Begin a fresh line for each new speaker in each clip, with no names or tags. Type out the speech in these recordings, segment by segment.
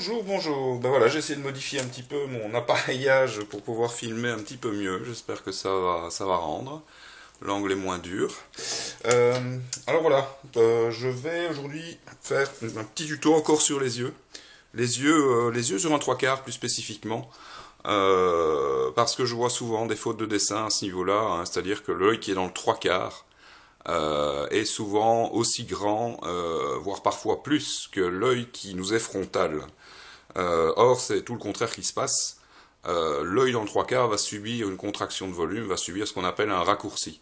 Bonjour, bonjour. Ben voilà, j'ai essayé de modifier un petit peu mon appareillage pour pouvoir filmer un petit peu mieux. J'espère que ça va rendre. L'angle est moins dur. Alors voilà, je vais aujourd'hui faire un petit tuto encore sur les yeux. Les yeux sur un trois quarts plus spécifiquement. Parce que je vois souvent des fautes de dessin à ce niveau-là, hein, c'est-à-dire que l'œil qui est dans le trois quarts est souvent aussi grand, voire parfois plus, que l'œil qui nous est frontal. Or, c'est tout le contraire qui se passe. L'œil dans le trois quarts va subir une contraction de volume, va subir ce qu'on appelle un raccourci.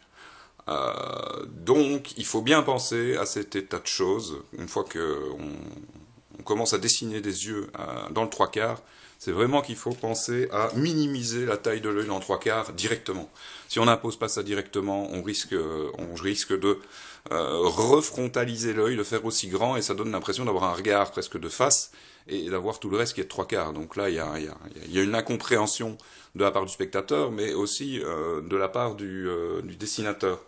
Donc, il faut bien penser à cet état de choses. Une fois qu'on commence à dessiner des yeux dans le trois quarts, c'est vraiment qu'il faut penser à minimiser la taille de l'œil dans le trois quarts directement. Si on n'impose pas ça directement, on risque de refrontaliser l'œil, le faire aussi grand, et ça donne l'impression d'avoir un regard presque de face, et d'avoir tout le reste qui est de trois quarts. Donc là, il y a une incompréhension de la part du spectateur, mais aussi de la part du dessinateur.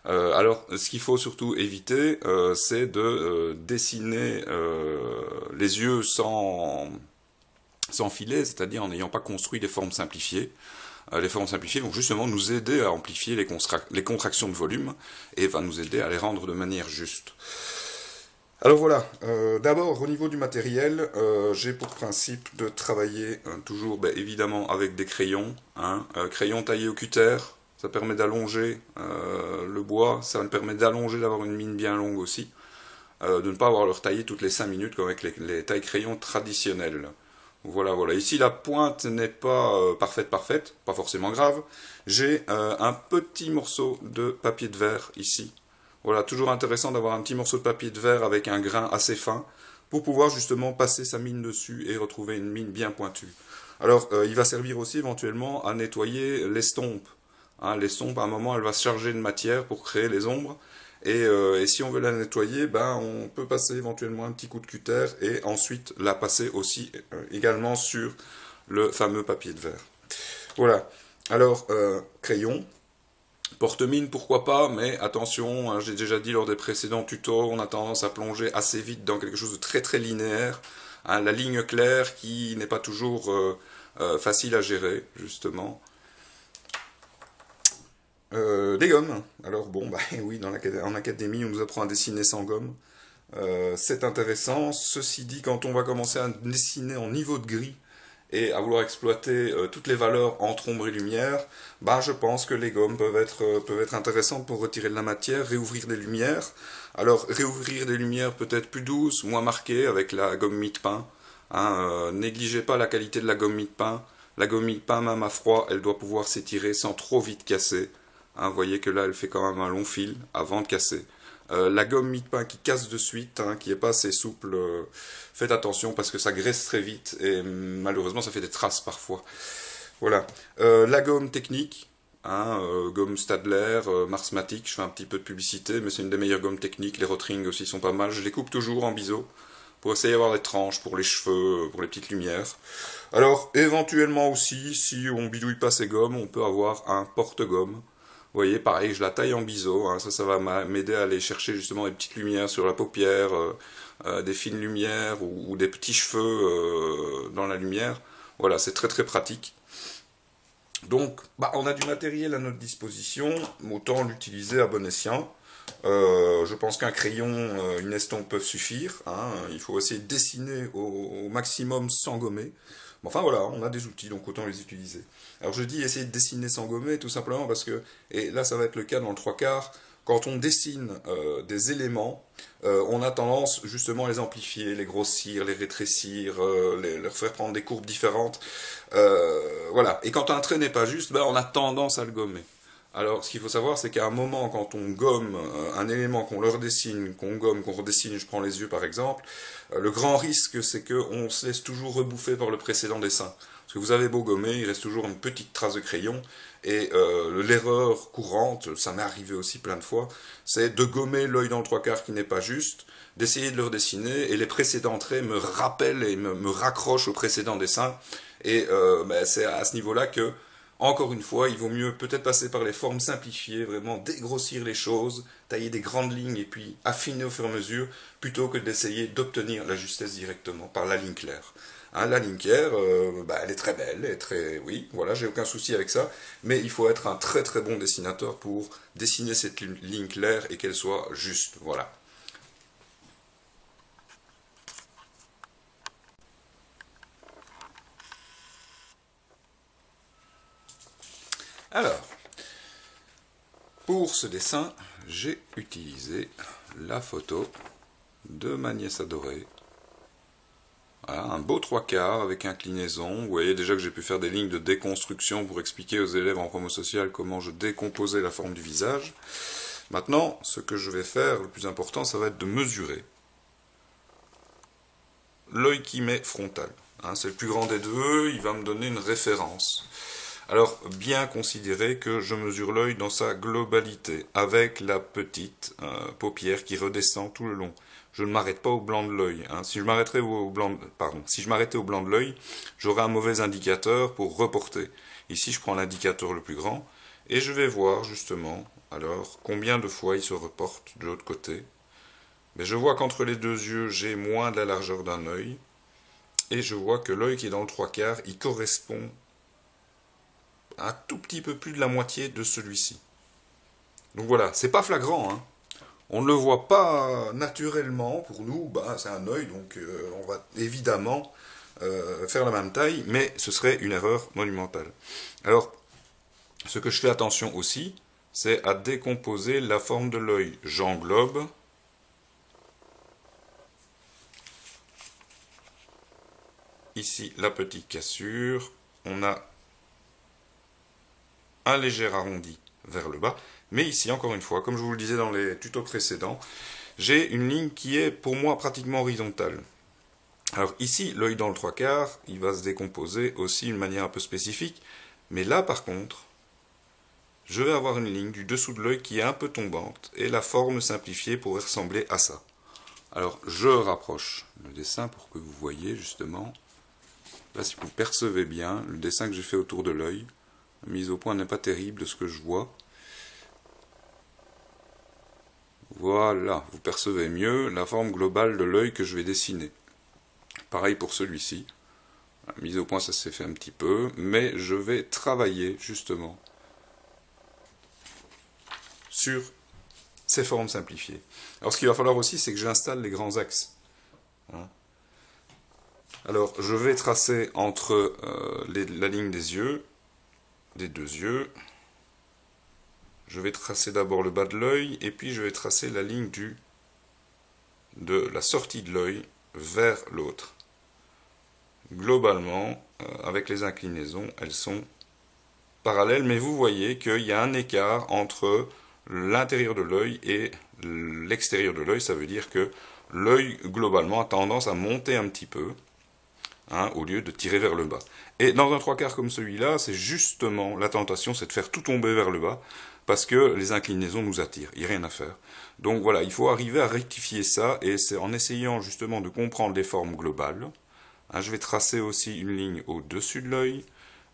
Alors, ce qu'il faut surtout éviter, c'est de dessiner les yeux sans filet, c'est-à-dire en n'ayant pas construit des formes simplifiées. Les formes simplifiées vont justement nous aider à amplifier les contractions de volume et va nous aider à les rendre de manière juste. Alors voilà, d'abord au niveau du matériel, j'ai pour principe de travailler toujours évidemment avec des crayons, hein, crayons taillés au cutter, ça permet d'allonger le bois, ça me permet d'allonger, d'avoir une mine bien longue aussi, de ne pas avoir à le retailler toutes les 5 minutes comme avec les tailles crayons traditionnelles. Voilà, voilà. Ici, la pointe n'est pas parfaite, pas forcément grave. J'ai un petit morceau de papier de verre ici. Voilà, toujours intéressant d'avoir un petit morceau de papier de verre avec un grain assez fin pour pouvoir justement passer sa mine dessus et retrouver une mine bien pointue. Alors, il va servir aussi éventuellement à nettoyer l'estompe. Hein, l'estompe, à un moment, elle va se charger de matière pour créer les ombres. Et si on veut la nettoyer, on peut passer éventuellement un petit coup de cutter et ensuite la passer aussi également sur le fameux papier de verre. Voilà. Alors, crayon, porte-mine, pourquoi pas, mais attention, hein, j'ai déjà dit lors des précédents tutos, on a tendance à plonger assez vite dans quelque chose de très très linéaire. Hein, la ligne claire qui n'est pas toujours facile à gérer, justement. Des gommes. Alors bon, oui, en académie, on nous apprend à dessiner sans gomme. C'est intéressant. Ceci dit, quand on va commencer à dessiner en niveau de gris et à vouloir exploiter toutes les valeurs entre ombre et lumière, je pense que les gommes peuvent être intéressantes pour retirer de la matière, réouvrir des lumières. Alors, réouvrir des lumières peut-être plus douces, moins marquées, avec la gomme mie-de-pain. Hein, négligez pas la qualité de la gomme mie-de-pain. La gomme mie-de-pain, même à froid, elle doit pouvoir s'étirer sans trop vite casser. Hein, vous voyez que là, elle fait quand même un long fil avant de casser. La gomme mie-de-pain qui casse de suite, hein, qui n'est pas assez souple, faites attention parce que ça graisse très vite et malheureusement ça fait des traces parfois. Voilà. La gomme technique, hein, gomme Stadler, Marsmatic, je fais un petit peu de publicité, mais c'est une des meilleures gommes techniques. Les Rotring aussi sont pas mal. Je les coupe toujours en biseau pour essayer d'avoir des tranches pour les cheveux, pour les petites lumières. Alors, éventuellement aussi, si on bidouille pas ces gommes, on peut avoir un porte-gomme. Vous voyez, pareil, je la taille en biseau, hein, ça va m'aider à aller chercher justement des petites lumières sur la paupière, des fines lumières ou des petits cheveux dans la lumière. Voilà, c'est très très pratique. Donc, on a du matériel à notre disposition, autant l'utiliser à bon escient. Je pense qu'un crayon, une estompe peuvent suffire. Hein, il faut essayer de dessiner au maximum sans gommer. Enfin voilà, on a des outils, donc autant les utiliser. Alors je dis essayer de dessiner sans gommer, tout simplement parce que, et là ça va être le cas dans le trois quarts, quand on dessine des éléments, on a tendance justement à les amplifier, les grossir, les rétrécir, leur faire prendre des courbes différentes. Voilà, et quand un trait n'est pas juste, on a tendance à le gommer. Alors, ce qu'il faut savoir, c'est qu'à un moment, quand on gomme un élément, qu'on le redessine, qu'on gomme, qu'on redessine, je prends les yeux par exemple, le grand risque, c'est qu'on se laisse toujours rebouffer par le précédent dessin. Parce que vous avez beau gommer, il reste toujours une petite trace de crayon, et l'erreur courante, ça m'est arrivé aussi plein de fois, c'est de gommer l'œil dans le trois quarts qui n'est pas juste, d'essayer de le redessiner, et les précédents traits me rappellent et me raccrochent au précédent dessin, et c'est à ce niveau-là que Encore une fois, il vaut mieux peut-être passer par les formes simplifiées, vraiment dégrossir les choses, tailler des grandes lignes et puis affiner au fur et à mesure, plutôt que d'essayer d'obtenir la justesse directement par la ligne claire. Hein, la ligne claire, elle est très belle, elle est très, oui, voilà, j'ai aucun souci avec ça, mais il faut être un très très bon dessinateur pour dessiner cette ligne claire et qu'elle soit juste, voilà. Alors, pour ce dessin, j'ai utilisé la photo de ma nièce adorée. Voilà, un beau 3/4 avec inclinaison. Vous voyez déjà que j'ai pu faire des lignes de déconstruction pour expliquer aux élèves en promo sociale comment je décomposais la forme du visage. Maintenant, ce que je vais faire, le plus important, ça va être de mesurer l'œil qui m'est frontal. Hein, c'est le plus grand des deux, il va me donner une référence. Alors, bien considérer que je mesure l'œil dans sa globalité, avec la petite paupière qui redescend tout le long. Je ne m'arrête pas au blanc de l'œil. Hein. Si je m'arrêtais au blanc, si je m'arrêtais au blanc de l'œil, j'aurais un mauvais indicateur pour reporter. Ici, je prends l'indicateur le plus grand et je vais voir justement, alors, combien de fois il se reporte de l'autre côté. Mais je vois qu'entre les deux yeux, j'ai moins de la largeur d'un œil et je vois que l'œil qui est dans le 3/4, il correspond un tout petit peu plus de la moitié de celui-ci. Donc voilà, c'est pas flagrant, hein. On ne le voit pas naturellement pour nous, c'est un œil, donc on va évidemment faire la même taille, mais ce serait une erreur monumentale. Alors, ce que je fais attention aussi, c'est à décomposer la forme de l'œil. J'englobe ici la petite cassure, on a un léger arrondi vers le bas, mais ici, encore une fois, comme je vous le disais dans les tutos précédents, j'ai une ligne qui est pour moi pratiquement horizontale. Alors ici, l'œil dans le 3/4, il va se décomposer aussi d'une manière un peu spécifique, mais là par contre, je vais avoir une ligne du dessous de l'œil qui est un peu tombante, et la forme simplifiée pourrait ressembler à ça. Alors je rapproche le dessin pour que vous voyez justement, là si vous percevez bien, le dessin que j'ai fait autour de l'œil, la mise au point n'est pas terrible ce que je vois. Voilà, vous percevez mieux la forme globale de l'œil que je vais dessiner. Pareil pour celui-ci. La mise au point, ça s'est fait un petit peu, mais je vais travailler justement sur ces formes simplifiées. Alors ce qu'il va falloir aussi, c'est que j'installe les grands axes. Hein. Alors je vais tracer entre la ligne des yeux, des deux yeux. Je vais tracer d'abord le bas de l'œil, et puis je vais tracer la ligne de la sortie de l'œil vers l'autre. Globalement, avec les inclinaisons, elles sont parallèles, mais vous voyez qu'il y a un écart entre l'intérieur de l'œil et l'extérieur de l'œil. Ça veut dire que l'œil, globalement, a tendance à monter un petit peu, hein, au lieu de tirer vers le bas. Et dans un 3/4 comme celui-là, c'est justement la tentation, c'est de faire tout tomber vers le bas, parce que les inclinaisons nous attirent, il n'y a rien à faire. Donc voilà, il faut arriver à rectifier ça, et c'est en essayant justement de comprendre les formes globales. Hein, je vais tracer aussi une ligne au-dessus de l'œil,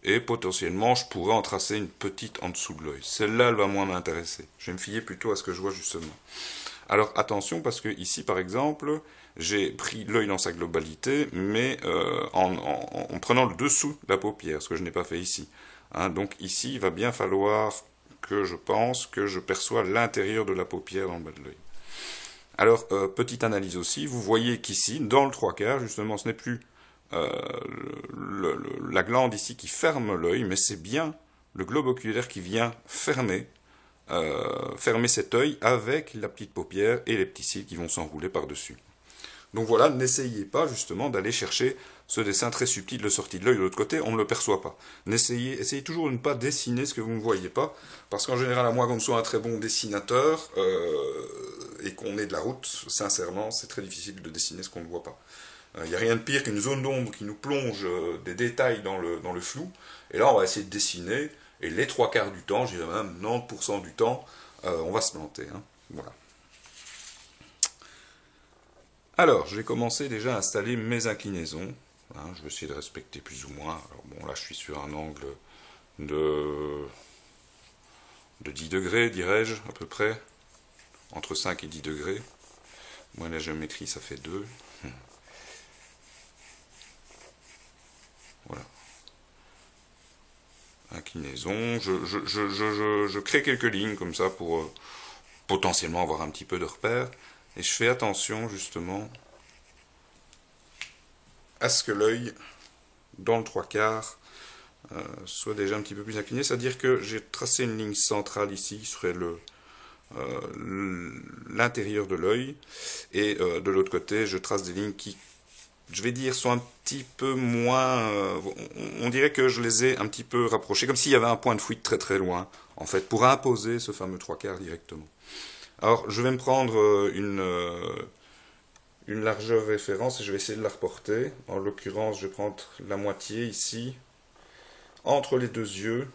et potentiellement je pourrais en tracer une petite en dessous de l'œil. Celle-là, elle va moins m'intéresser. Je vais me fier plutôt à ce que je vois justement. Alors attention, parce que ici par exemple, j'ai pris l'œil dans sa globalité, mais en prenant le dessous de la paupière, ce que je n'ai pas fait ici. Hein, donc ici, il va bien falloir que je pense que je perçois l'intérieur de la paupière dans le bas de l'œil. Alors, petite analyse aussi, vous voyez qu'ici, dans le 3/4, justement, ce n'est plus la glande ici qui ferme l'œil, mais c'est bien le globe oculaire qui vient fermer cet œil avec la petite paupière et les petits cils qui vont s'enrouler par-dessus. Donc voilà, n'essayez pas justement d'aller chercher ce dessin très subtil de sortie de l'œil de l'autre côté, on ne le perçoit pas. Essayez toujours de ne pas dessiner ce que vous ne voyez pas, parce qu'en général, à moins qu'on soit un très bon dessinateur et qu'on ait de la route, sincèrement, c'est très difficile de dessiner ce qu'on ne voit pas. Il n'y a rien de pire qu'une zone d'ombre qui nous plonge des détails dans le flou, et là on va essayer de dessiner, et les 3/4 du temps, je dirais même 90% du temps, on va se planter. Hein. Voilà. Alors, je vais commencer déjà à installer mes inclinaisons. Hein, je vais essayer de respecter plus ou moins. Alors bon, là je suis sur un angle de 10 degrés, dirais-je, à peu près, entre 5 et 10 degrés. Moi, la géométrie, ça fait 2. Voilà. Inclinaison. Je crée quelques lignes comme ça pour potentiellement avoir un petit peu de repères. Et je fais attention, justement, à ce que l'œil, dans le 3/4, soit déjà un petit peu plus incliné. C'est-à-dire que j'ai tracé une ligne centrale ici, qui serait l'intérieur de l'œil, et de l'autre côté je trace des lignes qui, je vais dire, sont un petit peu moins, on dirait que je les ai un petit peu rapprochées, comme s'il y avait un point de fuite très très loin, en fait, pour imposer ce fameux 3/4 directement. Alors je vais me prendre une largeur référence et je vais essayer de la reporter. En l'occurrence, je vais prendre la moitié ici, entre les deux yeux,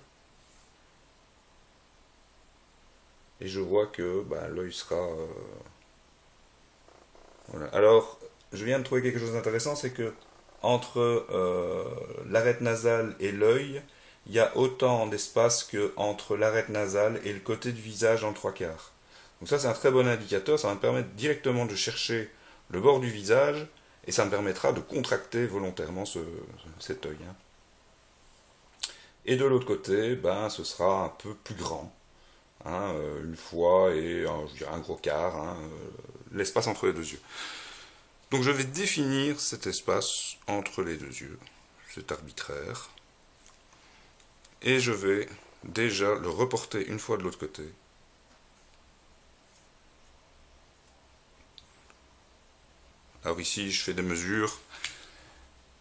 et je vois que l'œil sera... voilà. Alors, je viens de trouver quelque chose d'intéressant, c'est que entre l'arête nasale et l'œil, il y a autant d'espace que entre l'arête nasale et le côté du visage en 3/4. Donc ça, c'est un très bon indicateur, ça va me permettre directement de chercher le bord du visage, et ça me permettra de contracter volontairement cet œil. Hein. Et de l'autre côté, ce sera un peu plus grand. Hein, une fois et je dirais un gros quart, hein, l'espace entre les deux yeux. Donc je vais définir cet espace entre les deux yeux, c'est arbitraire, et je vais déjà le reporter une fois de l'autre côté. Alors ici je fais des mesures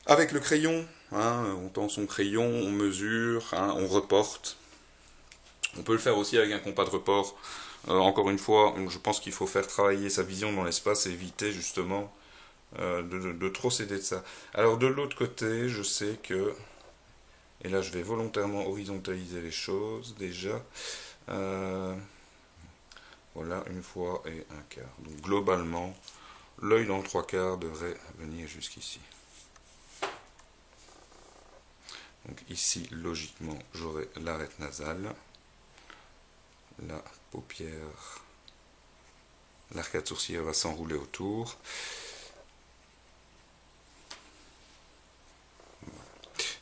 avec le crayon, hein, on tend son crayon, on mesure, hein, on reporte. On peut le faire aussi avec un compas de report. Encore une fois, je pense qu'il faut faire travailler sa vision dans l'espace et éviter justement de trop céder de ça. Alors de l'autre côté, je sais que, et là je vais volontairement horizontaliser les choses déjà, voilà, une fois et un quart. Donc globalement, l'œil dans le 3/4 devrait venir jusqu'ici. Donc ici, logiquement, j'aurai l'arête nasale, la paupière, l'arcade sourcilière va s'enrouler autour.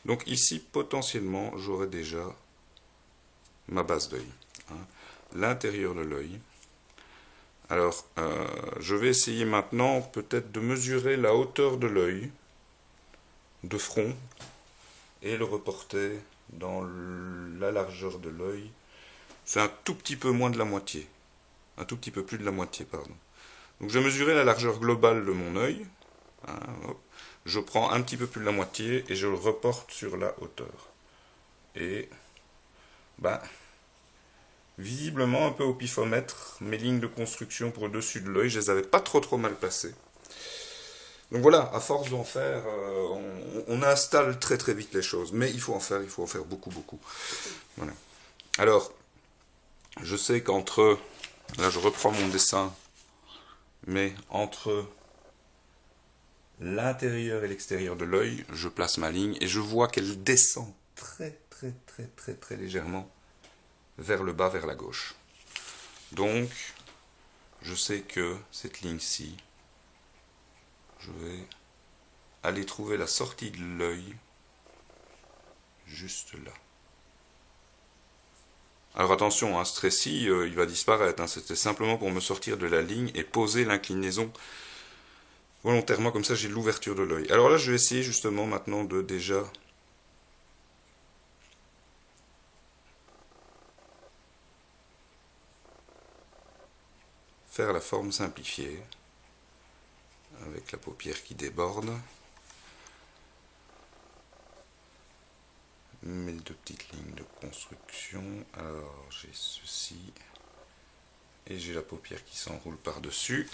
Donc ici, potentiellement, j'aurai déjà ma base d'œil, hein, l'intérieur de l'œil. Alors, je vais essayer maintenant peut-être de mesurer la hauteur de l'œil, de front, et le reporter dans la largeur de l'œil. C'est un tout petit peu moins de la moitié, un tout petit peu plus de la moitié, pardon. Donc je vais mesurer la largeur globale de mon œil, hein, je prends un petit peu plus de la moitié et je le reporte sur la hauteur. Et visiblement un peu au pifomètre, mes lignes de construction pour le dessus de l'œil, je les avais pas trop mal placées. Donc voilà, à force d'en faire, on installe très vite les choses. Mais il faut en faire beaucoup. Voilà. Alors, je sais qu'entre, là je reprends mon dessin, mais entre l'intérieur et l'extérieur de l'œil, je place ma ligne et je vois qu'elle descend très légèrement vers le bas, vers la gauche. Donc, je sais que cette ligne-ci, je vais aller trouver la sortie de l'œil juste là. Alors attention, hein, ce trait-ci, il va disparaître. Hein, c'était simplement pour me sortir de la ligne et poser l'inclinaison volontairement, comme ça j'ai l'ouverture de l'œil. Alors là, je vais essayer justement maintenant de déjà faire la forme simplifiée avec la paupière qui déborde. Mes deux petites lignes de construction. Alors j'ai ceci et j'ai la paupière qui s'enroule par-dessus.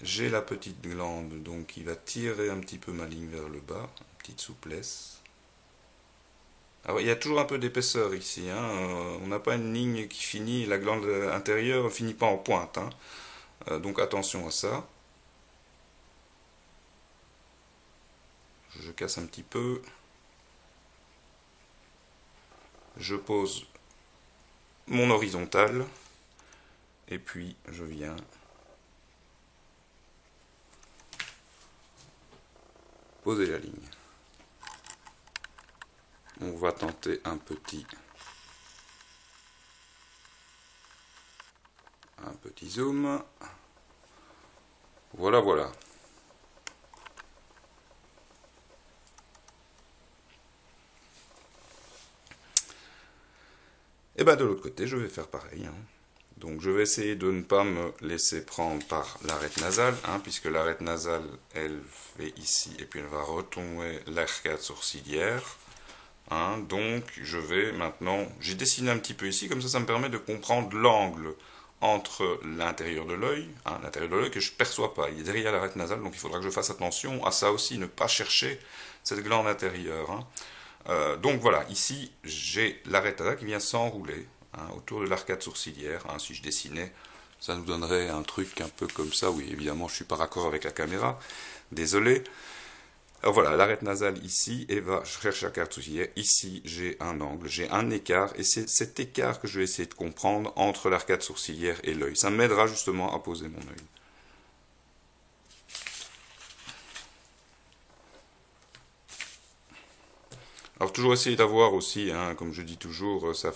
J'ai la petite glande donc qui va tirer un petit peu ma ligne vers le bas, une petite souplesse. Alors il y a toujours un peu d'épaisseur ici, hein. On n'a pas une ligne qui finit, la glande intérieure ne finit pas en pointe, hein. Donc attention à ça. Je casse un petit peu. Je pose mon horizontal et puis je viens poser la ligne. On va tenter un petit zoom. Voilà, voilà. Et bien de l'autre côté, je vais faire pareil. Donc je vais essayer de ne pas me laisser prendre par l'arête nasale, puisque l'arête nasale, elle fait ici, et puis elle va retomber l'arcade sourcilière. Donc je vais maintenant, j'ai dessiné un petit peu ici, comme ça me permet de comprendre l'angle entre l'intérieur de l'œil, que je ne perçois pas, il est derrière l'arête nasale, donc il faudra que je fasse attention à ça aussi, ne pas chercher cette glande intérieure. Donc voilà, ici j'ai l'arête nasale qui vient s'enrouler autour de l'arcade sourcilière. Si je dessinais, ça nous donnerait un truc un peu comme ça. Oui, évidemment, je suis pas raccord avec la caméra, désolé. Alors voilà, l'arête nasale ici, et je cherche l'arcade sourcilière. Ici, j'ai un angle, j'ai un écart, et c'est cet écart que je vais essayer de comprendre entre l'arcade sourcilière et l'œil. Ça m'aidera justement à poser mon œil. Alors toujours essayer d'avoir aussi, comme je dis toujours, sa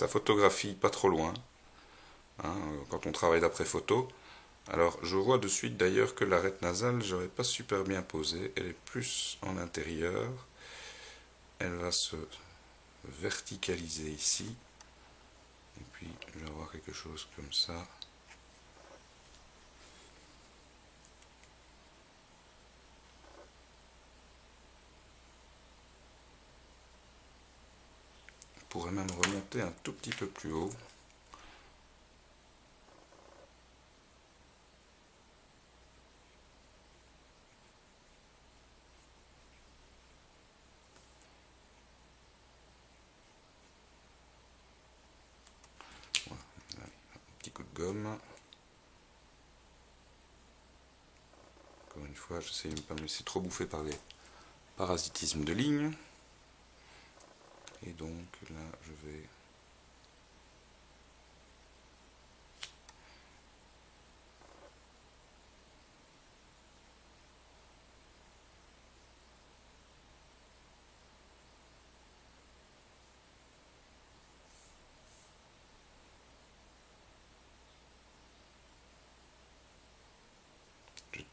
photographie pas trop loin, quand on travaille d'après photo. Alors je vois de suite d'ailleurs que l'arête nasale, je n'aurais pas super bien posée, elle est plus en intérieur, elle va se verticaliser ici, et puis je vais avoir quelque chose comme ça. On pourrait même remonter un tout petit peu plus haut. Voilà, un petit coup de gomme. Encore une fois, j'essaie de ne pas me laisser trop bouffer par les parasitismes de ligne. Et donc là, je vais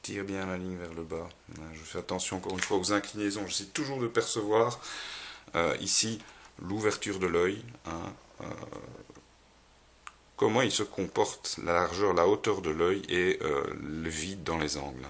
tire bien la ligne vers le bas. Je fais attention encore une fois aux inclinaisons. J'essaie toujours de percevoir ici l'ouverture de l'œil. Comment il se comporte, la largeur, la hauteur de l'œil et le vide dans les angles.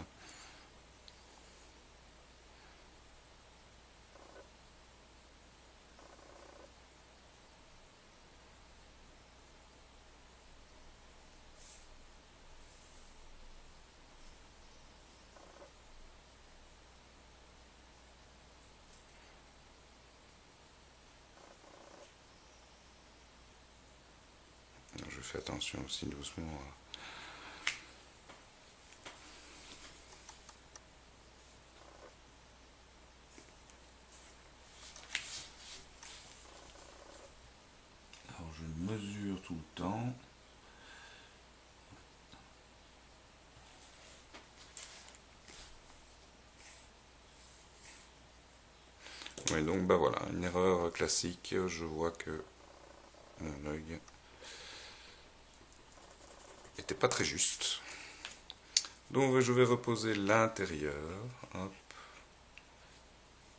Je fais attention aussi doucement à... Alors je mesure tout le temps. Oui, donc bah voilà, une erreur classique, je vois que mon œil n'était pas très juste. Donc je vais reposer l'intérieur, hop,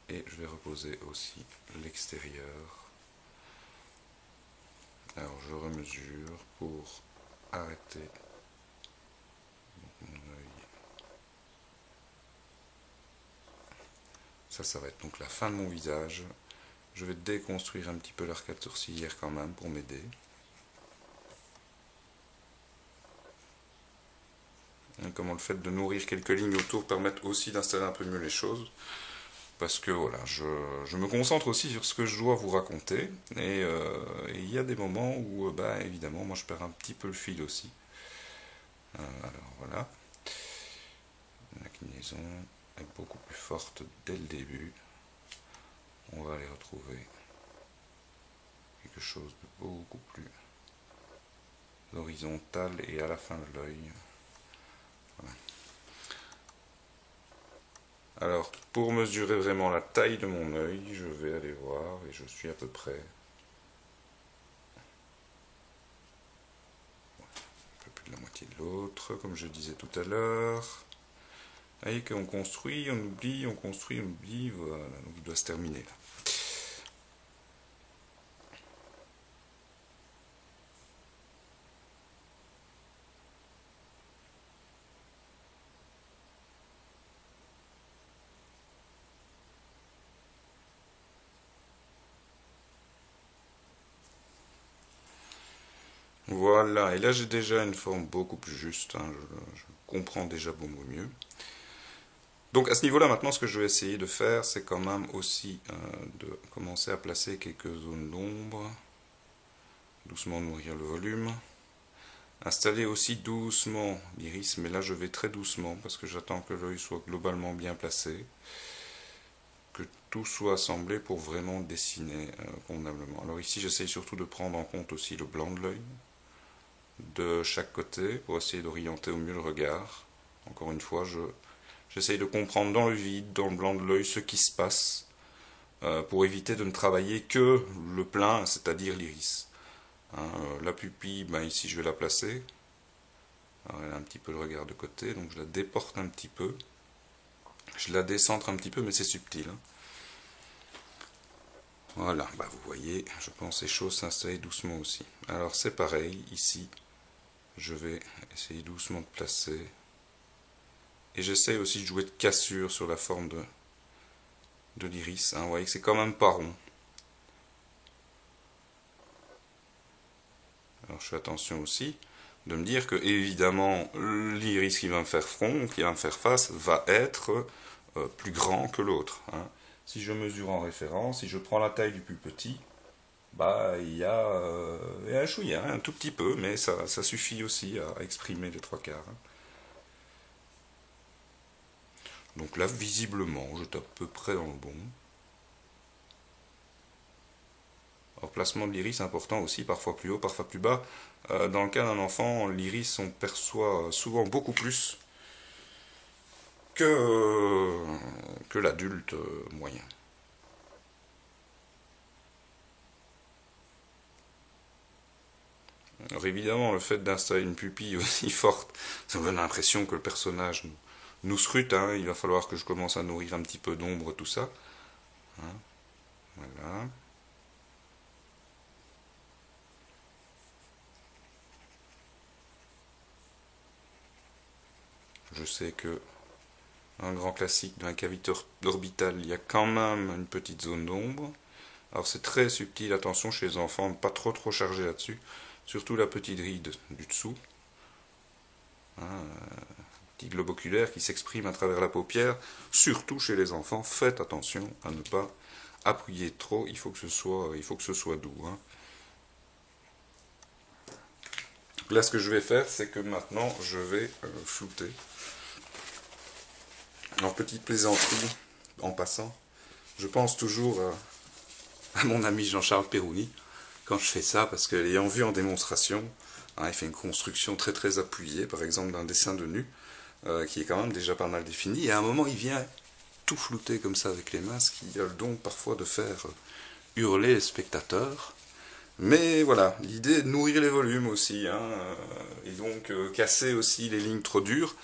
et je vais reposer aussi l'extérieur. Alors je remesure pour arrêter mon œil. Ça va être donc la fin de mon visage. Je vais déconstruire un petit peu l'arcade sourcilière quand même pour m'aider. Comment le fait de nourrir quelques lignes autour permettent aussi d'installer un peu mieux les choses. Parce que voilà, je me concentre aussi sur ce que je dois vous raconter. Et il y a des moments où, évidemment, moi je perds un petit peu le fil aussi. Alors voilà. L'inclinaison est beaucoup plus forte dès le début. On va les retrouver. chose de beaucoup plus horizontal et à la fin de l'œil. Voilà. Alors, pour mesurer vraiment la taille de mon œil, je vais aller voir et je suis à peu près un peu plus de la moitié de l'autre, comme je disais tout à l'heure. Vous voyez qu'on construit, on oublie, on construit, on oublie, voilà, donc il doit se terminer là. Voilà, et là j'ai déjà une forme beaucoup plus juste, hein, je comprends déjà beaucoup mieux. Donc à ce niveau-là, maintenant, ce que je vais essayer de faire, c'est quand même aussi de commencer à placer quelques zones d'ombre, doucement nourrir le volume, installer aussi doucement l'iris, mais là je vais très doucement parce que j'attends que l'œil soit globalement bien placé, que tout soit assemblé pour vraiment dessiner convenablement. Alors ici j'essaye surtout de prendre en compte aussi le blanc de l'œil, de chaque côté pour essayer d'orienter au mieux le regard. Encore une fois, j'essaye de comprendre dans le vide, dans le blanc de l'œil, ce qui se passe pour éviter de ne travailler que le plein, c'est-à-dire l'iris. Hein, la pupille, ben ici je vais la placer. Alors, elle a un petit peu le regard de côté, donc je la déporte un petit peu. Je la décentre un petit peu, mais c'est subtil. Hein. Voilà, bah vous voyez, je pense que les choses s'installer doucement aussi. Alors c'est pareil, ici, je vais essayer doucement de placer. Et j'essaye aussi de jouer de cassure sur la forme de l'iris. Hein. Vous voyez que c'est quand même pas rond. Alors je fais attention aussi de me dire que, évidemment, l'iris qui va me faire front, qui va me faire face, va être plus grand que l'autre. Hein. Si je mesure en référence, si je prends la taille du plus petit, bah il y a un chouïa, un tout petit peu, mais ça suffit aussi à exprimer les trois quarts. Hein. Donc là, visiblement, je tape à peu près dans le bon. Alors, placement de l'iris important aussi, parfois plus haut, parfois plus bas. Dans le cas d'un enfant, l'iris, on perçoit souvent beaucoup plus que l'adulte moyen. Alors évidemment, le fait d'installer une pupille aussi forte, ça me donne l'impression que le personnage nous scrute. Hein. Il va falloir que je commence à nourrir un petit peu d'ombre, tout ça. Hein. Voilà. Je sais que un grand classique d'un cavité orbitale, il y a quand même une petite zone d'ombre. Alors c'est très subtil, attention chez les enfants, ne pas trop charger là-dessus. Surtout la petite ride du dessous. Hein, petit globe oculaire qui s'exprime à travers la paupière. Surtout chez les enfants, faites attention à ne pas appuyer trop, il faut que ce soit doux. Hein. Là, ce que je vais faire, c'est que maintenant, je vais flouter. Alors, petite plaisanterie, en passant, je pense toujours à mon ami Jean-Charles Pérouni, quand je fais ça, parce que l'ayant vu en démonstration, hein, il fait une construction très appuyée, par exemple d'un dessin de nu, qui est quand même déjà pas mal défini, et à un moment, il vient tout flouter comme ça avec les mains, ce qui a le don parfois de faire hurler les spectateurs. Mais voilà, l'idée est de nourrir les volumes aussi, hein, et donc casser aussi les lignes trop dures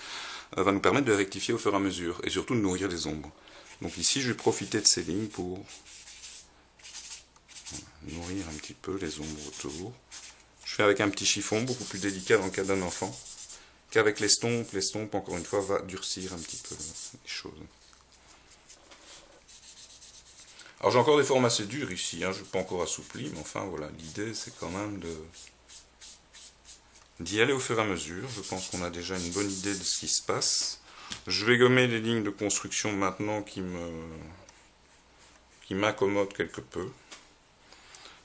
va nous permettre de rectifier au fur et à mesure, et surtout de nourrir les ombres. Donc ici, je vais profiter de ces lignes pour nourrir un petit peu les ombres autour. Je fais avec un petit chiffon, beaucoup plus délicat dans le cas d'un enfant, qu'avec l'estompe. L'estompe, encore une fois, va durcir un petit peu les choses. Alors j'ai encore des formes assez dures ici, hein, je ne suis pas encore assoupli, mais enfin voilà, l'idée c'est quand même d'y aller au fur et à mesure. Je pense qu'on a déjà une bonne idée de ce qui se passe. Je vais gommer les lignes de construction maintenant qui m'incommodent quelque peu.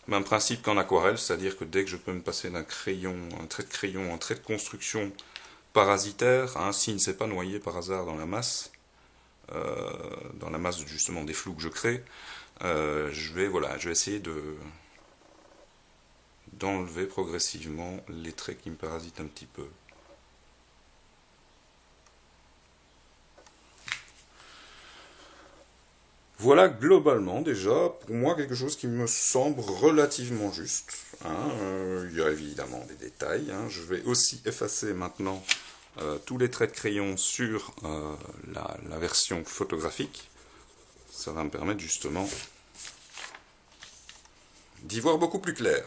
Même principe qu'en aquarelle, c'est-à-dire que dès que je peux me passer d'un crayon, un trait de crayon, un trait de construction parasitaire, hein, s'il ne s'est pas noyé par hasard dans la masse justement des flous que je crée, je vais essayer de d'enlever progressivement les traits qui me parasitent un petit peu. Voilà globalement déjà pour moi quelque chose qui me semble relativement juste. Hein. Il y a évidemment des détails. Hein. Je vais aussi effacer maintenant tous les traits de crayon sur la version photographique. Ça va me permettre justement d'y voir beaucoup plus clair.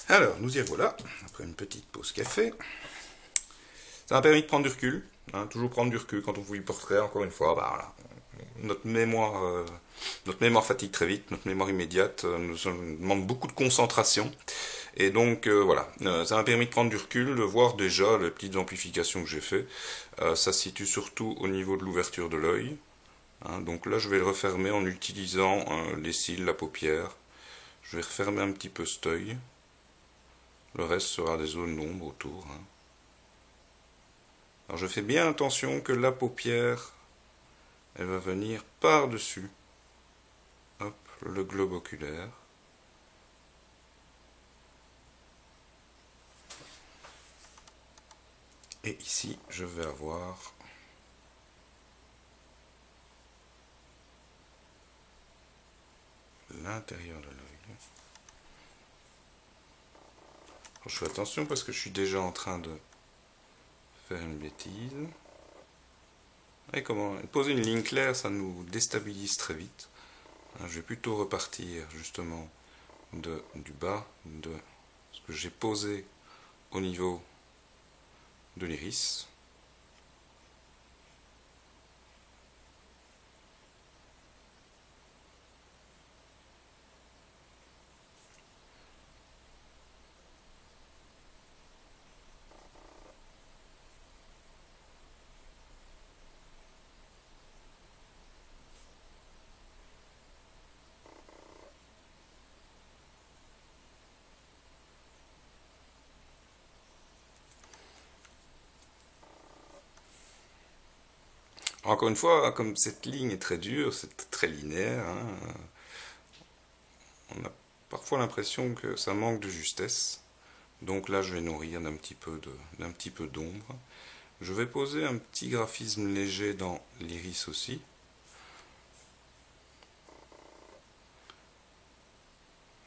Alors, nous y revoilà, après une petite pause café. Ça m'a permis de prendre du recul, hein, toujours prendre du recul quand on fouille le portrait, encore une fois, bah, voilà. Notre mémoire fatigue très vite, notre mémoire immédiate nous demande beaucoup de concentration. Et donc voilà, ça m'a permis de prendre du recul, de voir déjà les petites amplifications que j'ai fait. Ça se situe surtout au niveau de l'ouverture de l'œil. Hein, donc là, je vais le refermer en utilisant les cils, la paupière. Je vais refermer un petit peu cet œil. Le reste sera des zones d'ombre autour. Hein. Alors je fais bien attention que la paupière, elle va venir par-dessus le globe oculaire. Et ici, je vais avoir l'intérieur de l'œil. Je fais attention parce que je suis déjà en train de faire une bêtise. Et comment poser une ligne claire, ça nous déstabilise très vite. Je vais plutôt repartir justement du bas de ce que j'ai posé au niveau de l'iris. Encore une fois, comme cette ligne est très dure, c'est très linéaire, hein, on a parfois l'impression que ça manque de justesse. Donc là, je vais nourrir d'un petit peu d'ombre. Je vais poser un petit graphisme léger dans l'iris aussi.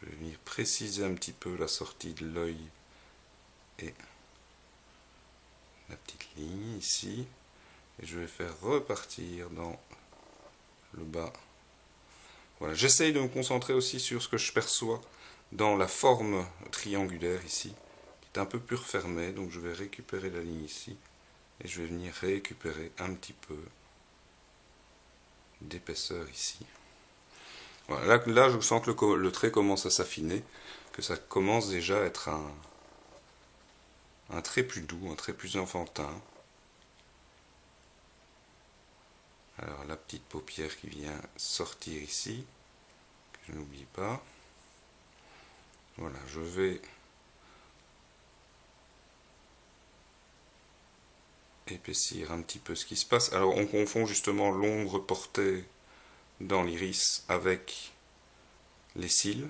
Je vais venir préciser un petit peu la sortie de l'œil et la petite ligne ici. Et je vais faire repartir dans le bas. Voilà, j'essaye de me concentrer aussi sur ce que je perçois dans la forme triangulaire ici, qui est un peu plus refermée. Donc je vais récupérer la ligne ici et je vais venir récupérer un petit peu d'épaisseur ici. Voilà, là, je sens que le trait commence à s'affiner, que ça commence déjà à être un trait plus doux, un trait plus enfantin. Alors la petite paupière qui vient sortir ici, que je n'oublie pas. Voilà, je vais épaissir un petit peu ce qui se passe. Alors on confond justement l'ombre portée dans l'iris avec les cils.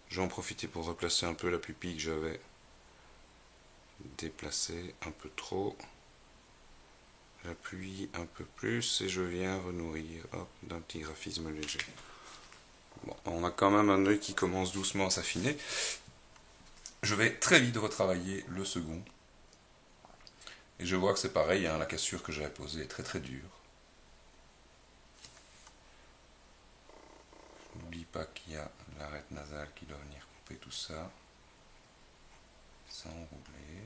J'en profite pour replacer un peu la pupille que j'avais déplacée un peu trop. J'appuie un peu plus et je viens renourrir d'un petit graphisme léger. Bon, on a quand même un œil qui commence doucement à s'affiner. Je vais très vite retravailler le second. Et je vois que c'est pareil, hein, la cassure que j'avais posée est très très dure. Je n'oublie pas qu'il y a l'arête nasale qui doit venir couper tout ça. Sans rouler.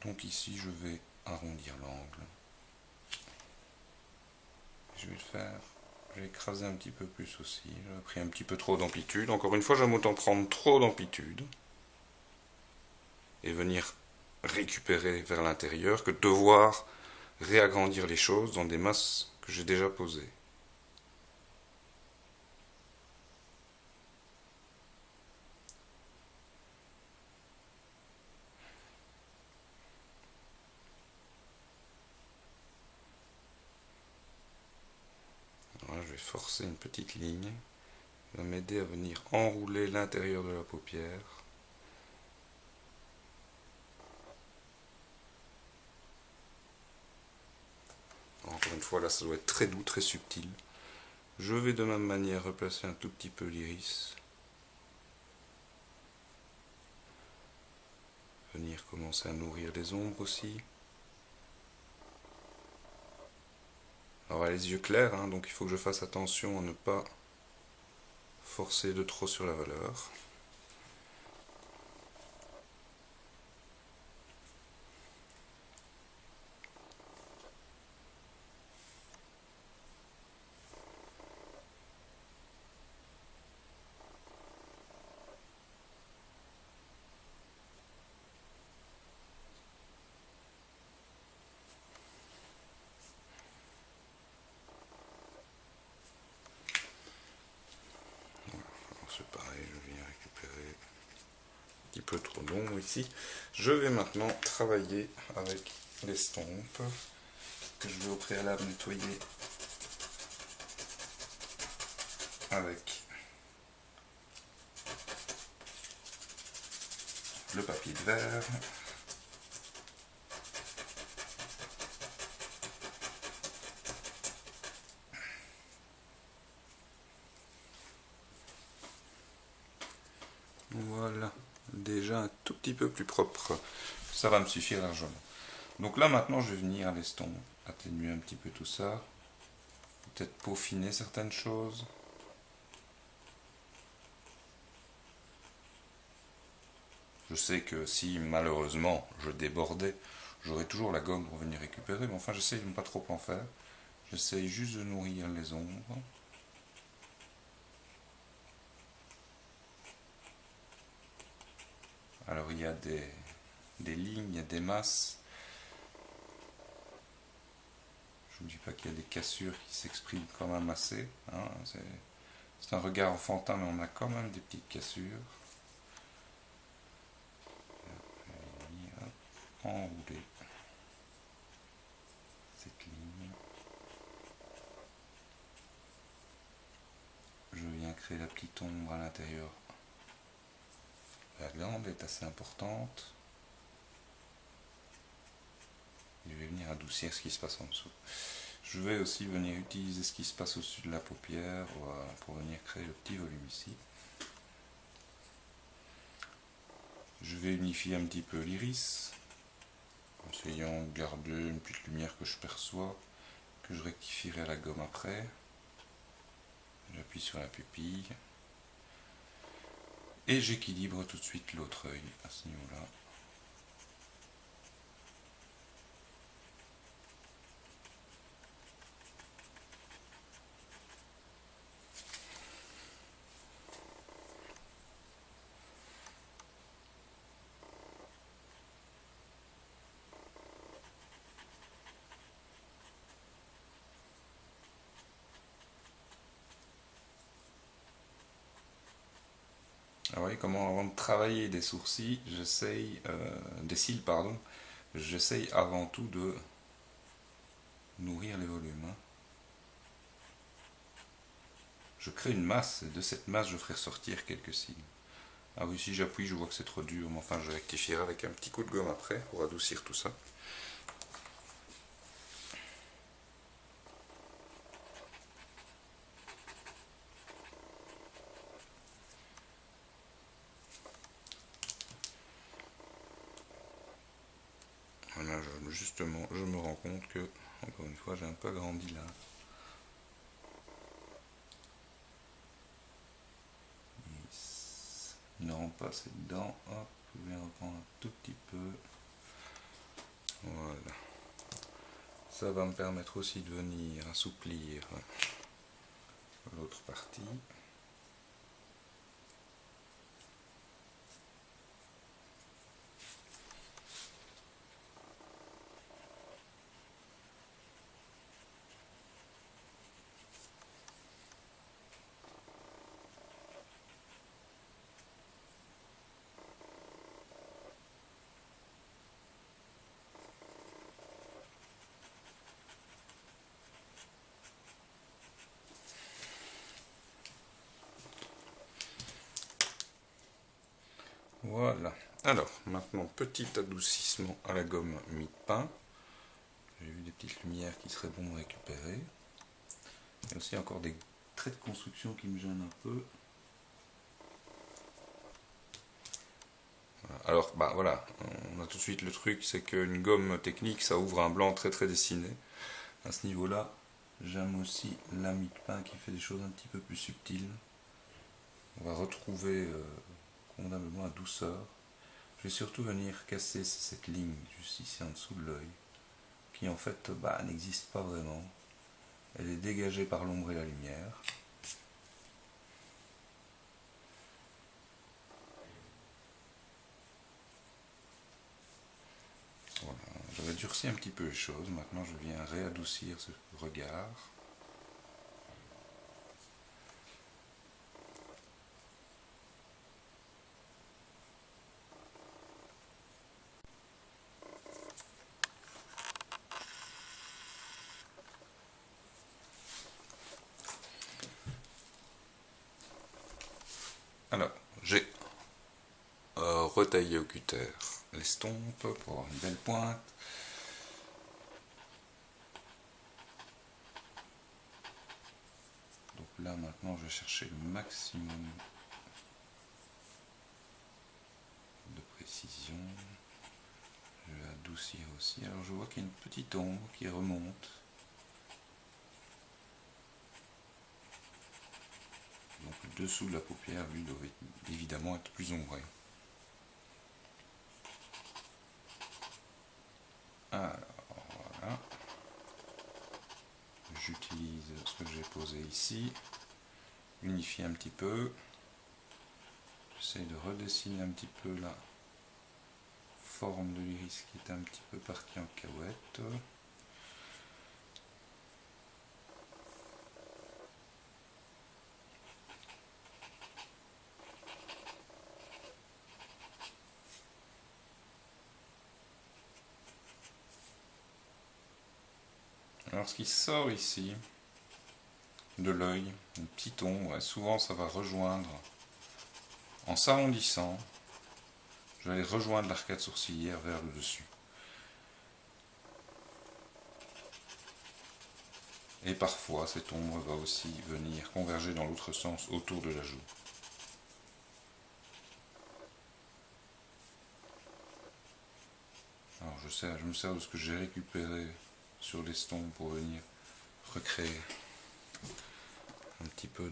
Donc ici je vais arrondir l'angle. Je vais le faire J'ai écrasé un petit peu plus aussi. J'ai pris un petit peu trop d'amplitude. Encore une fois, j'aime autant prendre trop d'amplitude et venir récupérer vers l'intérieur que de devoir réagrandir les choses dans des masses que j'ai déjà posées. Voilà, je vais forcer une petite ligne qui va m'aider à venir enrouler l'intérieur de la paupière. Encore une fois, là, ça doit être très doux, très subtil. Je vais de même manière replacer un tout petit peu l'iris. Venir commencer à nourrir les ombres aussi. Alors, elle a les yeux clairs, hein, donc il faut que je fasse attention à ne pas forcer de trop sur la valeur. C'est pareil, je viens récupérer un petit peu trop long ici. Je vais maintenant travailler avec l'estompe que je vais au préalable nettoyer avec le papier de verre. Voilà, déjà un tout petit peu plus propre. Ça va me suffire largement. Donc là maintenant je vais venir à l'estompe, atténuer un petit peu tout ça. Peut-être peaufiner certaines choses. Je sais que si malheureusement je débordais, j'aurais toujours la gomme pour venir récupérer, mais enfin j'essaye de ne pas trop en faire. J'essaye juste de nourrir les ombres. Alors il y a des lignes, il y a des masses. Je ne dis pas qu'il y a des cassures qui s'expriment quand même assez. Hein, c'est un regard enfantin, mais on a quand même des petites cassures. Enrouler cette ligne. Je viens créer la petite ombre à l'intérieur. La glande est assez importante. Je vais venir adoucir ce qui se passe en dessous. Je vais aussi venir utiliser ce qui se passe au-dessus de la paupière pour venir créer le petit volume ici. Je vais unifier un petit peu l'iris, en essayant de garder une petite lumière que je perçois, que je rectifierai à la gomme après. J'appuie sur la pupille. Et j'équilibre tout de suite l'autre œil à ce niveau-là. Alors, vous voyez comment avant de travailler des sourcils, des cils, pardon, j'essaye avant tout de nourrir les volumes. Hein. Je crée une masse, et de cette masse, je ferai ressortir quelques cils. Ah oui, si j'appuie, je vois que c'est trop dur, mais enfin, je rectifierai avec un petit coup de gomme après pour adoucir tout ça. Voilà, justement, je me rends compte que, encore une fois, j'ai un peu agrandi là. Il ne rentre pas assez dedans. Hop, je vais reprendre un tout petit peu. Voilà. Ça va me permettre aussi de venir assouplir l'autre partie. Voilà. Alors, maintenant, petit adoucissement à la gomme mie-de-pain. J'ai vu des petites lumières qui seraient bon à récupérer. Il y a aussi encore des traits de construction qui me gênent un peu. Alors, bah voilà, on a tout de suite le truc, c'est qu'une gomme technique, ça ouvre un blanc très très dessiné. À ce niveau-là, j'aime aussi la mie-de-pain qui fait des choses un petit peu plus subtiles. On va retrouver convenablement la douceur. Je vais surtout venir casser cette ligne juste ici en dessous de l'œil, qui en fait n'existe pas vraiment. Elle est dégagée par l'ombre et la lumière. Voilà. J'avais durci un petit peu les choses, maintenant je viens réadoucir ce regard. Alors, j'ai retaillé au cutter l'estompe pour avoir une belle pointe. Donc là maintenant je vais chercher le maximum de précision. Je vais adoucir aussi. Alors je vois qu'il y a une petite ombre qui remonte. Donc le dessous de la paupière, lui, doit évidemment être plus ombré. Alors voilà. J'utilise ce que j'ai posé ici. Unifier un petit peu. J'essaie de redessiner un petit peu la forme de l'iris qui est un petit peu partie en cacahuète. Alors ce qui sort ici de l'œil, une petite ombre, et souvent ça va rejoindre, en s'arrondissant, je vais aller rejoindre l'arcade sourcilière vers le dessus. Et parfois cette ombre va aussi venir converger dans l'autre sens autour de la joue. Alors je me sers de ce que j'ai récupéré sur l'estompe pour venir recréer un petit peu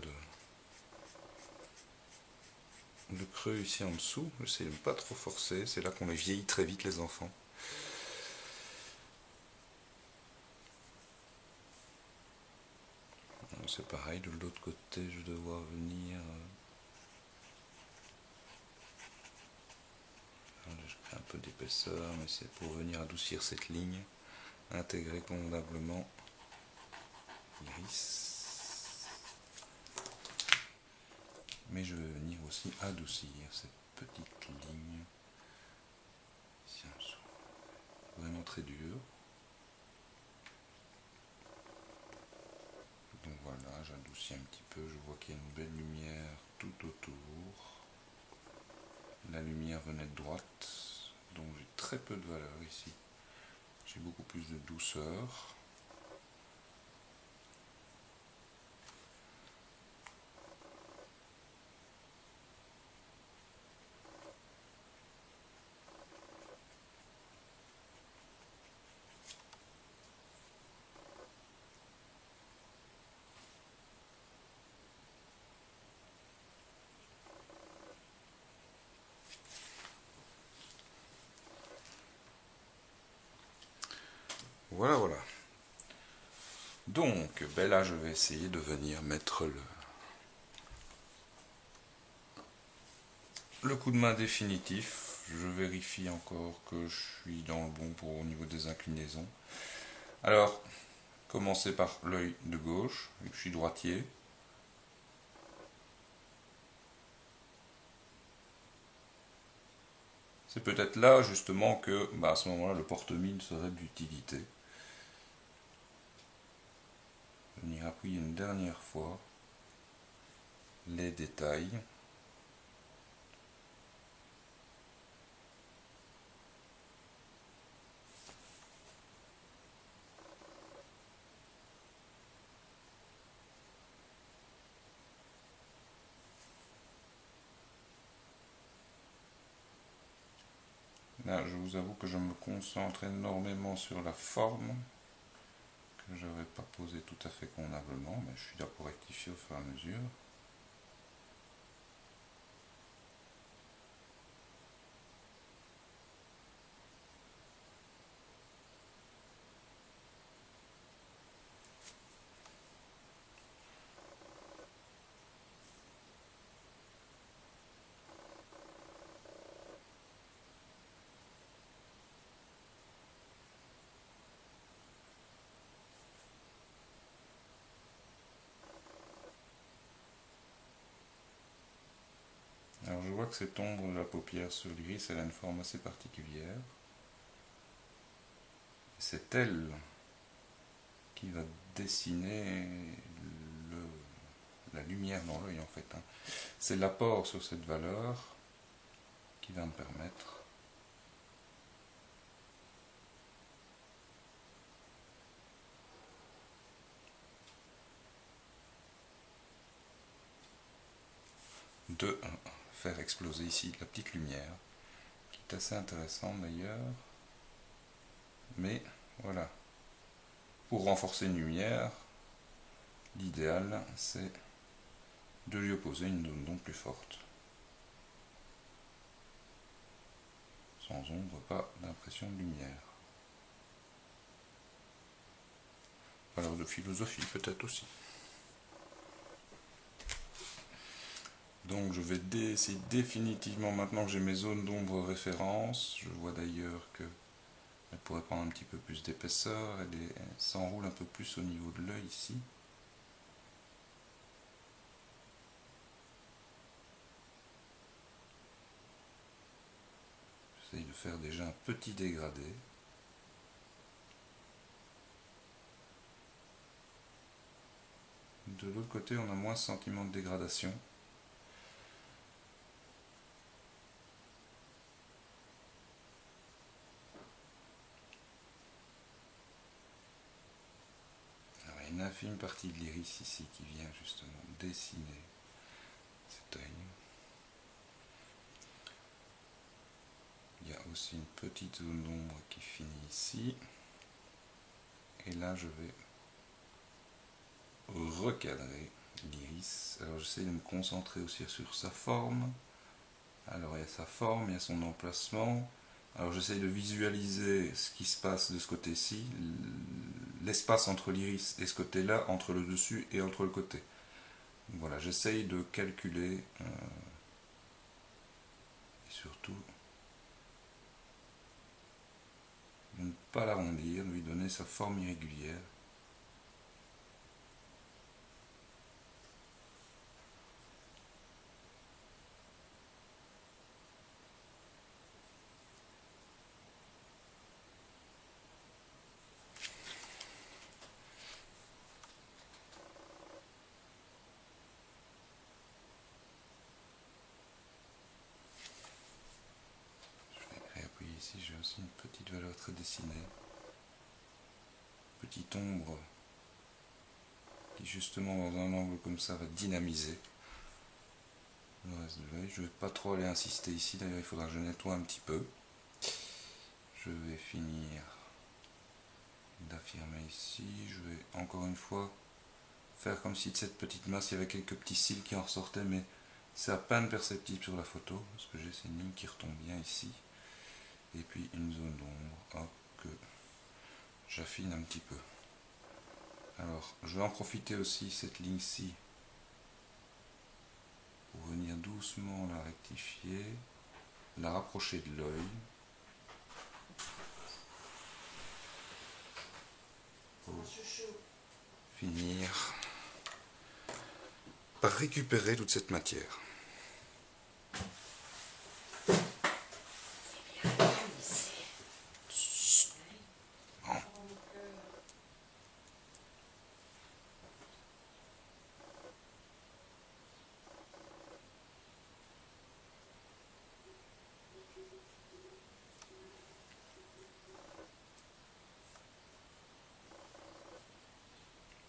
de creux ici en dessous. J'essaie de ne pas trop forcer, c'est là qu'on les vieillit très vite les enfants. C'est pareil, de l'autre côté je vais devoir venir... Je crée un peu d'épaisseur, mais c'est pour venir adoucir cette ligne, intégrer convenablement l'iris. Mais je vais venir aussi adoucir cette petite ligne ici en dessous. Vraiment très dur. Donc voilà, j'adoucis un petit peu, je vois qu'il y a une belle lumière tout autour. La lumière venait de droite, donc j'ai très peu de valeur ici. J'ai beaucoup plus de douceur. Voilà, voilà. Donc, ben là, je vais essayer de venir mettre le coup de main définitif. Je vérifie encore que je suis dans le bon au niveau des inclinaisons. Alors, commencer par l'œil de gauche, vu que je suis droitier. C'est peut-être là justement que, à ce moment-là, le porte-mine serait d'utilité. Venir appuyer une dernière fois les détails. Là, je vous avoue que je me concentre énormément sur la forme, que je n'avais pas posée tout à fait convenablement, mais je suis là pour rectifier au fur et à mesure. Alors je vois que cette ombre de la paupière sur l'iris, elle a une forme assez particulière. C'est elle qui va dessiner la lumière dans l'œil en fait. C'est l'apport sur cette valeur qui va me permettre de faire exploser ici la petite lumière, qui est assez intéressante d'ailleurs. Mais voilà, pour renforcer une lumière, l'idéal c'est de lui opposer une zone d'ombre plus forte. Sans ombre, pas d'impression de lumière. Alors de philosophie peut-être aussi. Donc je vais essayer définitivement, maintenant que j'ai mes zones d'ombre référence, je vois d'ailleurs que elle pourrait prendre un petit peu plus d'épaisseur, elle s'enroule un peu plus au niveau de l'œil ici. J'essaye de faire déjà un petit dégradé. De l'autre côté, on a moins ce sentiment de dégradation. Alors, il y a une infime partie de l'iris ici qui vient justement dessiner cet œil. Il y a aussi une petite zone d'ombre qui finit ici. Et là, je vais recadrer l'iris. Alors, j'essaie de me concentrer aussi sur sa forme. Alors, il y a sa forme, il y a son emplacement. Alors, j'essaie de visualiser ce qui se passe de ce côté-ci, l'espace entre l'iris et ce côté-là, entre le dessus et entre le côté. Donc, voilà, j'essaye de calculer et surtout de ne pas l'arrondir, de lui donner sa forme irrégulière. Ici, j'ai aussi une petite valeur très dessinée, petite ombre qui justement dans un angle comme ça va dynamiser le reste de l'œil. Je ne vais pas trop aller insister ici, d'ailleurs il faudra que je nettoie un petit peu. Je vais finir d'affirmer ici, je vais encore une fois faire comme si de cette petite masse il y avait quelques petits cils qui en ressortaient, mais c'est à peine perceptible sur la photo, parce que j'ai ces lignes qui retombent bien ici. Et puis une zone d'ombre, que j'affine un petit peu. Alors, je vais en profiter aussi, cette ligne-ci, pour venir doucement la rectifier, la rapprocher de l'œil. Pour finir par récupérer toute cette matière.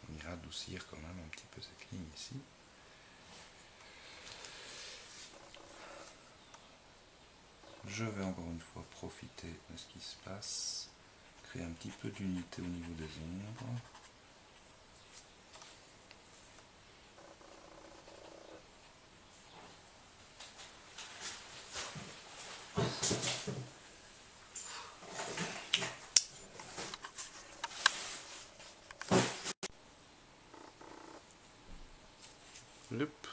On ira adoucir quand même un petit peu cette ligne ici. Je vais encore une fois profiter de ce qui se passe, créer un petit peu d'unité au niveau des ombres. Hop.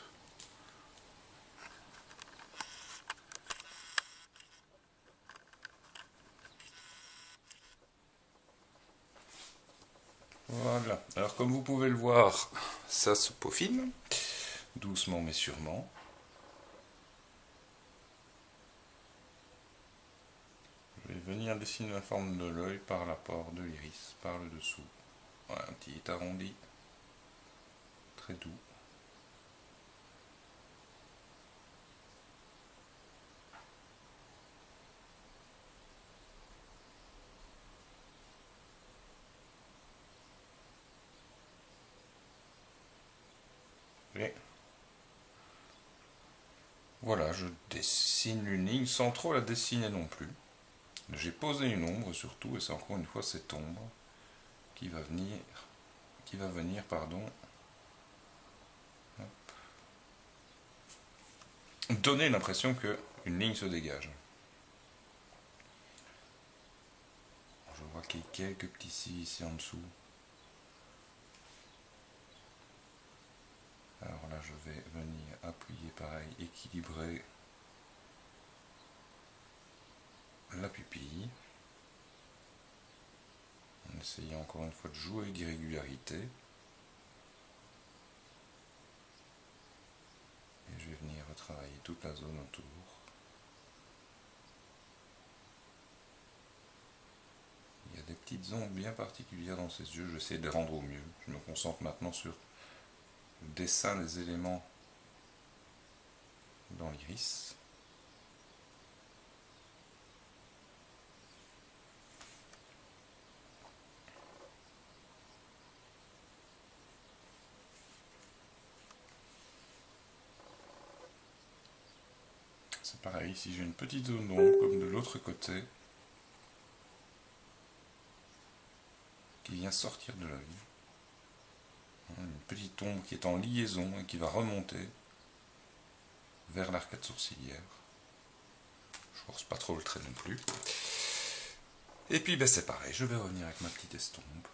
Voilà, alors comme vous pouvez le voir, ça se peaufine, doucement mais sûrement. Je vais venir dessiner la forme de l'œil par l'apport de l'iris, par le dessous. Voilà, un petit arrondi, très doux. Et voilà, je dessine une ligne sans trop la dessiner non plus. J'ai posé une ombre surtout, et c'est encore une fois cette ombre qui va venir, pardon, donner l'impression qu'une ligne se dégage. Je vois qu'il y a quelques petits cils ici en dessous. Alors là, je vais venir appuyer pareil, équilibrer la pupille, en essayant encore une fois de jouer d'irrégularité. Et je vais venir retravailler toute la zone autour. Il y a des petites ombres bien particulières dans ses yeux, je vais essayer de les rendre au mieux. Je me concentre maintenant sur le dessin des éléments dans l'iris. C'est pareil, ici j'ai une petite zone d'ombre comme de l'autre côté qui vient sortir de l'œil. Une petite ombre qui est en liaison et qui va remonter vers l'arcade sourcilière. Je force pas trop le trait non plus. Et puis ben, c'est pareil, je vais revenir avec ma petite estompe.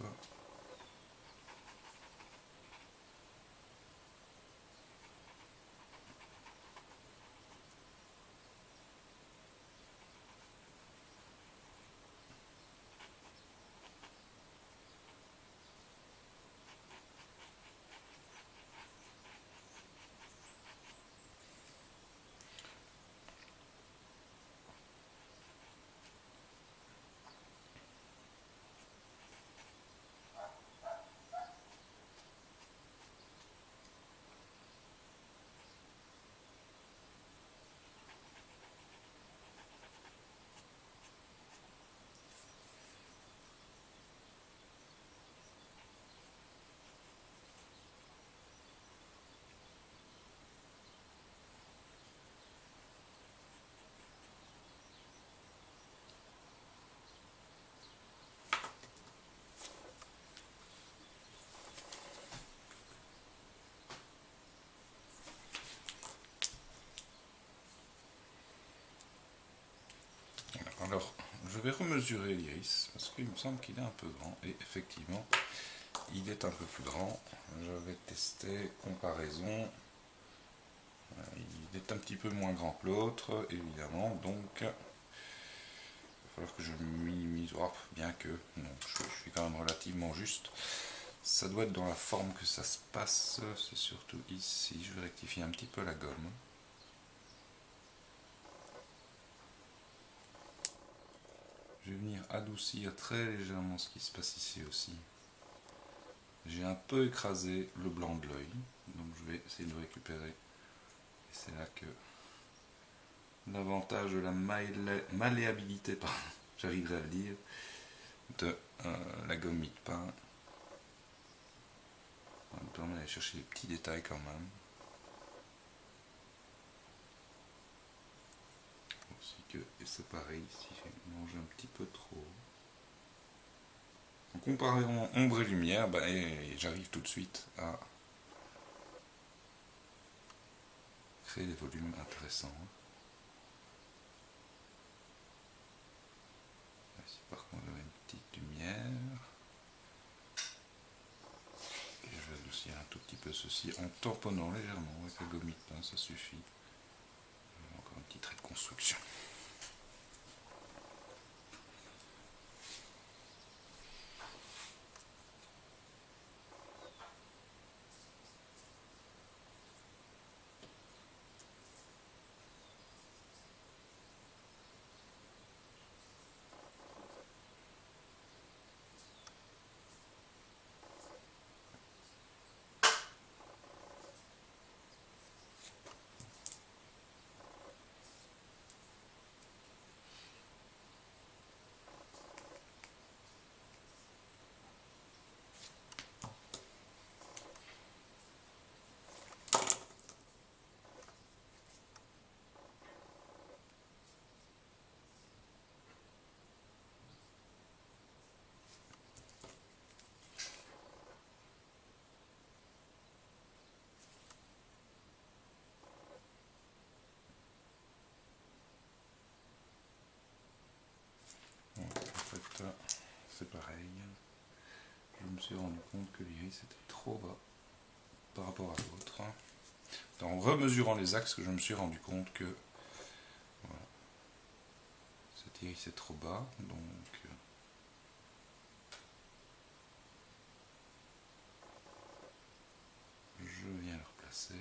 Alors, je vais remesurer l'iris, parce qu'il me semble qu'il est un peu grand, et effectivement, il est un peu plus grand. Je vais tester comparaison. Il est un petit peu moins grand que l'autre, évidemment, donc il va falloir que je minimise, bien que non, je suis quand même relativement juste. Ça doit être dans la forme que ça se passe, c'est surtout ici. Je vais rectifier un petit peu la gomme. Je vais venir adoucir très légèrement ce qui se passe ici aussi. J'ai un peu écrasé le blanc de l'œil, donc je vais essayer de récupérer. Et c'est là que l'avantage de la malléabilité, j'arriverai à le dire, de la gomme mie de pain. Ça me permet d'aller chercher les petits détails quand même. Aussi que, et c'est pareil, si j'ai mangé un petit peu trop. En comparaison ombre et lumière, j'arrive tout de suite à créer des volumes intéressants. Ici par contre, j'avais une petite lumière. Et je vais adoucir un tout petit peu ceci en tamponnant légèrement avec la gomme de pain, ça suffit. Encore un petit trait de construction. C'est pareil, je me suis rendu compte que l'iris était trop bas par rapport à l'autre. En remesurant les axes, je me suis rendu compte que voilà, cet iris est trop bas, donc je viens le replacer.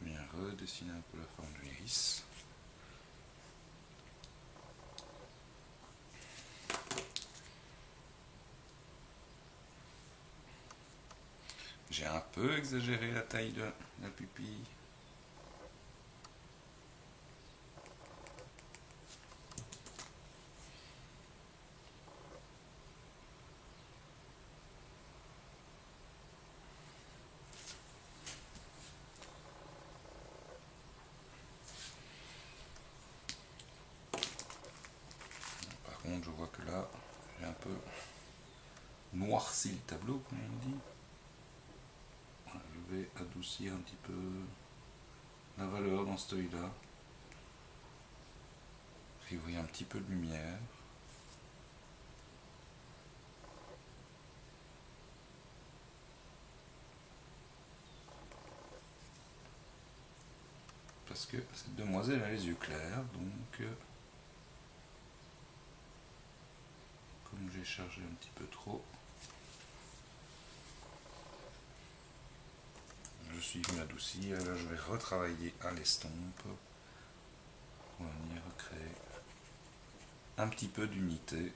Je viens redessiner un peu la forme de l'iris. J'ai un peu exagéré la taille de la pupille. Par contre, je vois que là, j'ai un peu noirci le tableau, comme on dit. Je vais adoucir un petit peu la valeur dans cet œil-là. Réouvrir un petit peu de lumière. Parce que cette demoiselle a les yeux clairs, donc comme j'ai chargé un petit peu trop, je suis venu adoucir, et là je vais retravailler à l'estompe pour venir créer un petit peu d'unité.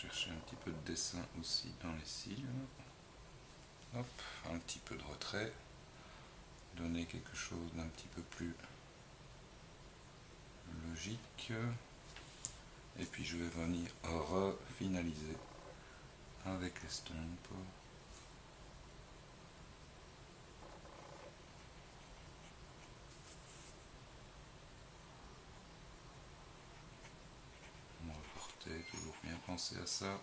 chercher un petit peu de dessin aussi dans les cils. Hop, un petit peu de retrait. Donner quelque chose d'un petit peu plus logique. Et puis je vais venir refinaliser avec l'estompe. On va reporter, toujours bien penser à ça.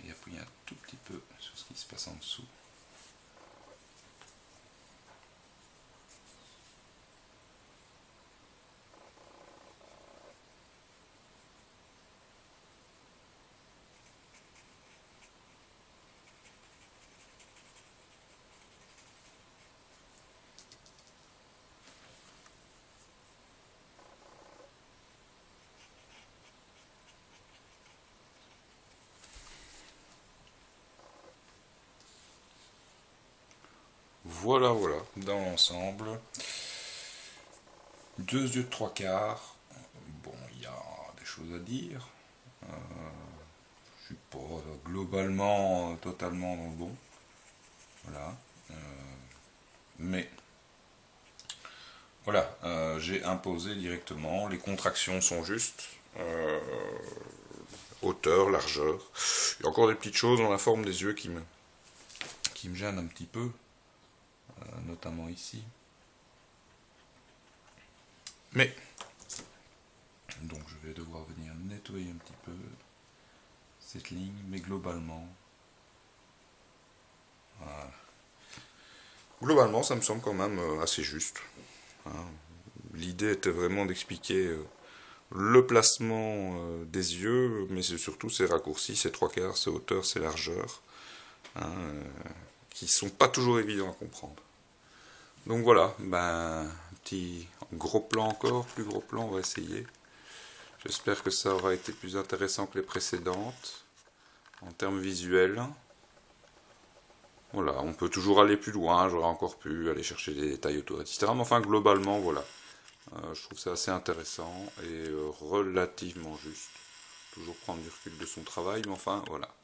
Et appuyer un tout petit peu sur ce qui se passe en dessous. Voilà, voilà, dans l'ensemble. 2 yeux de 3/4. Bon, il y a des choses à dire. Je suis pas globalement totalement dans le bon. Voilà. Mais voilà, j'ai imposé directement. Les contractions sont justes. Hauteur, largeur. Il y a encore des petites choses dans la forme des yeux qui me gênent un petit peu. Notamment ici. Mais, donc je vais devoir venir nettoyer un petit peu cette ligne, mais globalement, voilà. Globalement ça me semble quand même assez juste. Hein. L'idée était vraiment d'expliquer le placement des yeux, mais c'est surtout ces raccourcis, ces 3/4, ces hauteurs, ces largeurs, hein, qui sont pas toujours évidents à comprendre. Donc voilà, ben, petit gros plan encore, plus gros plan, on va essayer. J'espère que ça aura été plus intéressant que les précédentes, en termes visuels. Voilà, on peut toujours aller plus loin, j'aurais encore pu aller chercher des détails autour, etc. Mais enfin, globalement, voilà. Je trouve ça assez intéressant et relativement juste. Toujours prendre du recul de son travail, mais enfin, voilà.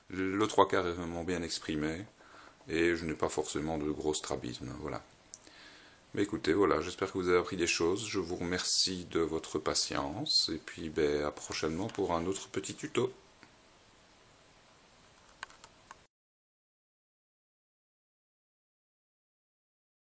Le 3/4 est vraiment bien exprimé, et je n'ai pas forcément de gros strabisme, voilà. Mais écoutez, voilà, j'espère que vous avez appris des choses. Je vous remercie de votre patience. Et puis, ben, à prochainement pour un autre petit tuto.